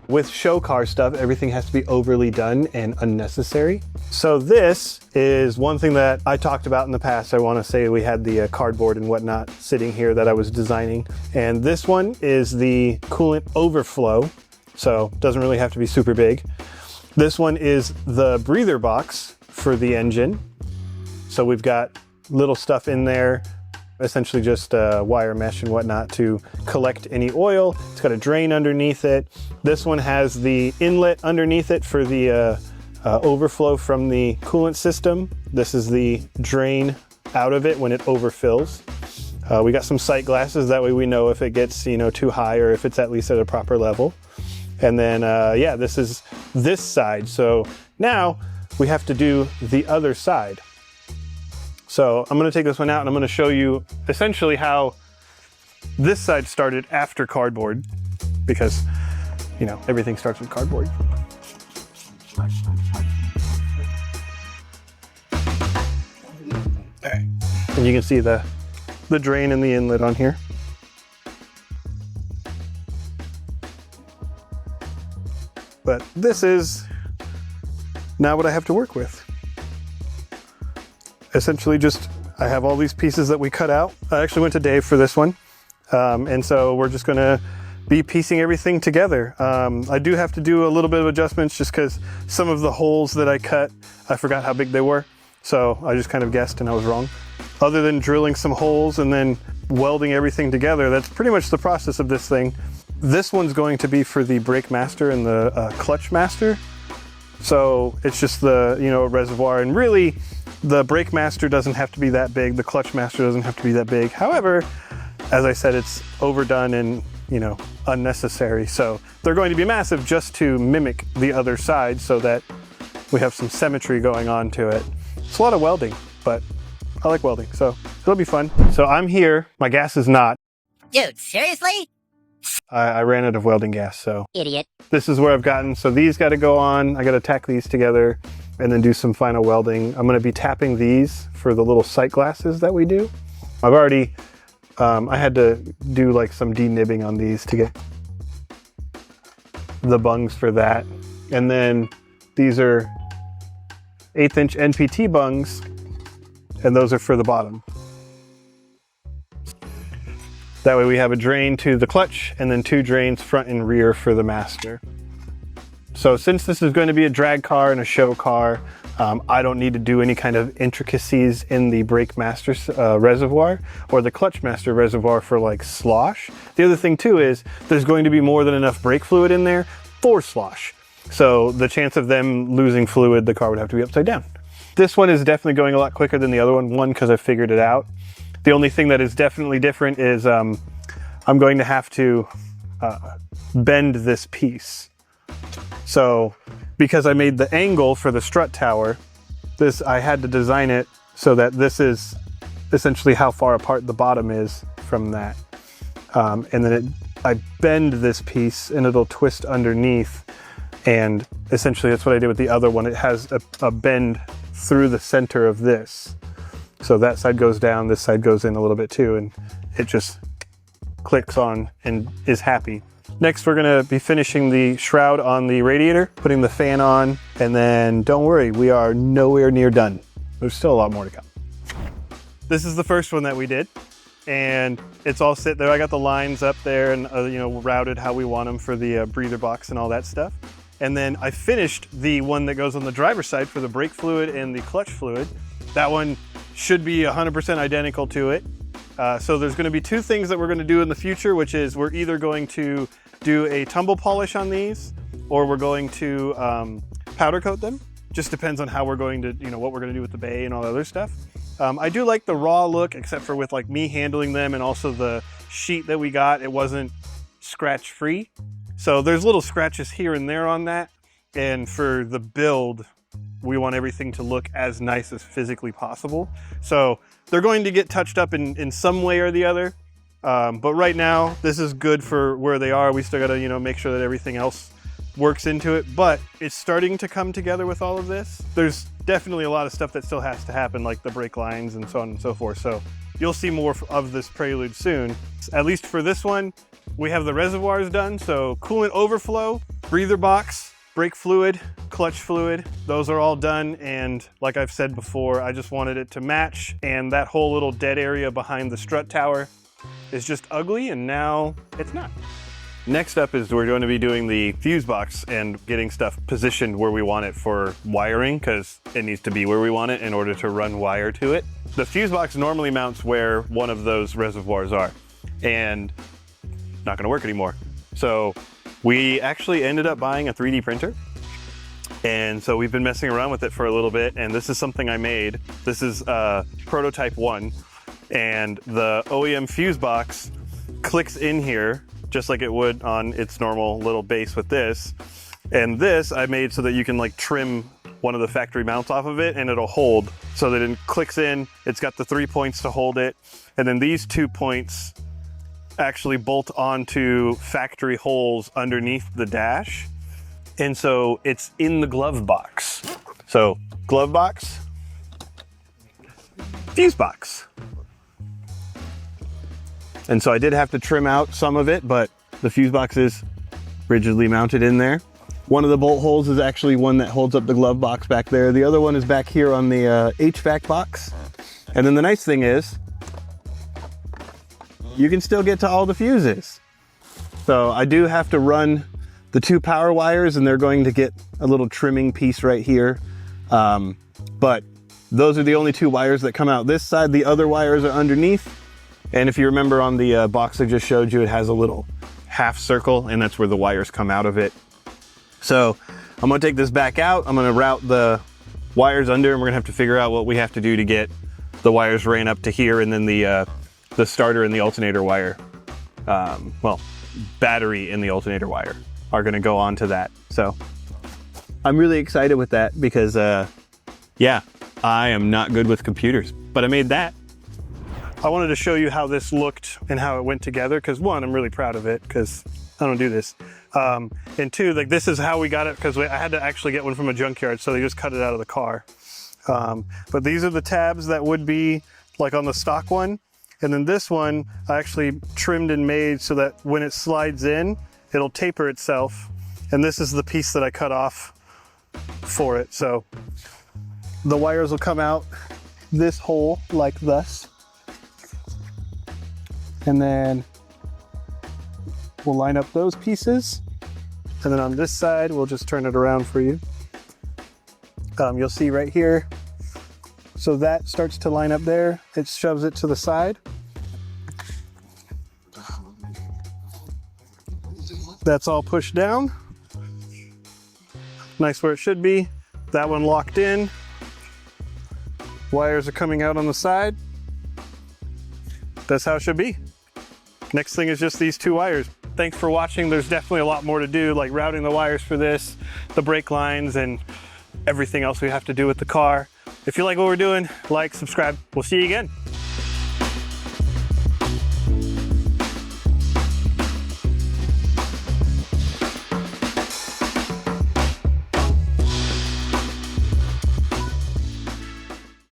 with show car stuff, everything has to be overly done and unnecessary. So this is one thing that I talked about in the past. I want to say we had the cardboard and whatnot sitting here that I was designing. And this one is the coolant overflow. So it doesn't really have to be super big. This one is the breather box for the engine. So we've got little stuff in there, essentially just wire mesh and whatnot to collect any oil. It's got a drain underneath it. This one has the inlet underneath it for the overflow from the coolant system. This is the drain out of it when it overfills. We got some sight glasses, that way we know if it gets too high or if it's at least at a proper level. And then yeah, this is this side. So now we have to do the other side. So I'm going to take this one out and I'm going to show you essentially how this side started after cardboard, because everything starts with cardboard. Okay. And you can see the drain and the inlet on here. But this is now what I have to work with. Essentially I have all these pieces that we cut out. I actually went to Dave for this one. And so we're just gonna be piecing everything together. I do have to do a little bit of adjustments just because some of the holes that I cut, I forgot how big they were. So I just kind of guessed and I was wrong. Other than drilling some holes and then welding everything together, that's pretty much the process of this thing. This one's going to be for the brake master and the clutch master. So it's just the reservoir, and really the brake master doesn't have to be that big. The clutch master doesn't have to be that big. However, as I said, it's overdone and unnecessary. So they're going to be massive just to mimic the other side so that we have some symmetry going on to it. It's a lot of welding, but I like welding, so it'll be fun. So I'm here, my gas is not. Dude, seriously? I ran out of welding gas, so. Idiot. This is where I've gotten, so these gotta go on, I gotta tack these together and then do some final welding. I'm gonna be tapping these for the little sight glasses that we do. I've already, I had to do like some denibbing on these to get the bungs for that. And then these are 1/8 inch NPT bungs, and those are for the bottom. That way we have a drain to the clutch and then 2 drains front and rear for the master. So since this is going to be a drag car and a show car, I don't need to do any kind of intricacies in the brake master reservoir or the clutch master reservoir for like slosh. The other thing too is there's going to be more than enough brake fluid in there for slosh. So the chance of them losing fluid, the car would have to be upside down. This one is definitely going a lot quicker than the other one, because I figured it out. The only thing that is definitely different is I'm going to have to bend this piece. So because I made the angle for the strut tower, I had to design it so that this is essentially how far apart the bottom is from that. And then I bend this piece and it'll twist underneath. And essentially that's what I did with the other one. It has a bend through the center of this. So that side goes down, this side goes in a little bit too, and it just clicks on and is happy. Next, we're gonna be finishing the shroud on the radiator, putting the fan on, and then don't worry, we are nowhere near done. There's still a lot more to come. This is the first one that we did, and it's all sit there. I got the lines up there and routed how we want them for the breather box and all that stuff. And then I finished the one that goes on the driver's side for the brake fluid and the clutch fluid. That one should be 100% identical to it. So there's gonna be 2 things that we're gonna do in the future, which is we're either going to do a tumble polish on these, or we're going to powder coat them. Just depends on how we're going to, what we're gonna do with the bay and all that other stuff. I do like the raw look, except for with like me handling them, and also the sheet that we got, it wasn't scratch free. So there's little scratches here and there on that. And for the build, we want everything to look as nice as physically possible. So they're going to get touched up in some way or the other. But right now, this is good for where they are. We still gotta, make sure that everything else works into it, but it's starting to come together with all of this. There's definitely a lot of stuff that still has to happen, like the brake lines and so on and so forth. So you'll see more of this Prelude soon. At least for this one, we have the reservoirs done. So coolant overflow, breather box, brake fluid, clutch fluid, those are all done. And like I've said before, I just wanted it to match. And that whole little dead area behind the strut tower is just ugly, and now it's not. Next up is we're going to be doing the fuse box and getting stuff positioned where we want it for wiring, because it needs to be where we want it in order to run wire to it. The fuse box normally mounts where one of those reservoirs are, and not gonna work anymore. So we actually ended up buying a 3D printer. And so we've been messing around with it for a little bit, and this is something I made. This is prototype 1, and the OEM fuse box clicks in here just like it would on its normal little base with this. And this I made so that you can like trim one of the factory mounts off of it and it'll hold, so that it clicks in, it's got the 3 points to hold it, and then these 2 points actually bolt onto factory holes underneath the dash. And so it's in the glove box. So glove box, fuse box. And so I did have to trim out some of it, but the fuse box is rigidly mounted in there. One of the bolt holes is actually one that holds up the glove box back there. The other one is back here on the HVAC box. And then the nice thing is, you can still get to all the fuses. So I do have to run the 2 power wires, and they're going to get a little trimming piece right here. But those are the only 2 wires that come out this side. The other wires are underneath. And if you remember on the box I just showed you, it has a little half circle, and that's where the wires come out of it. So I'm gonna take this back out. I'm gonna route the wires under, and we're gonna have to figure out what we have to do to get the wires ran up to here, and then the starter and the alternator wire, well, battery and the alternator wire are gonna go onto that. So I'm really excited with that because, yeah, I am not good with computers, but I made that. I wanted to show you how this looked and how it went together, because 1, I'm really proud of it because I don't do this. And 2, like, this is how we got it, because I had to actually get one from a junkyard, so they just cut it out of the car. But these are the tabs that would be like on the stock one. And then this one I actually trimmed and made so that when it slides in, it'll taper itself. And this is the piece that I cut off for it. So the wires will come out this hole like this. And then we'll line up those pieces. And then on this side, we'll just turn it around for you. You'll see right here. So that starts to line up there. It shoves it to the side. That's all pushed down. Nice where it should be. That one locked in. Wires are coming out on the side. That's how it should be. Next thing is just these 2 wires. Thanks for watching. There's definitely a lot more to do, like routing the wires for this, the brake lines, and everything else we have to do with the car. If you like what we're doing, like, subscribe. We'll see you again.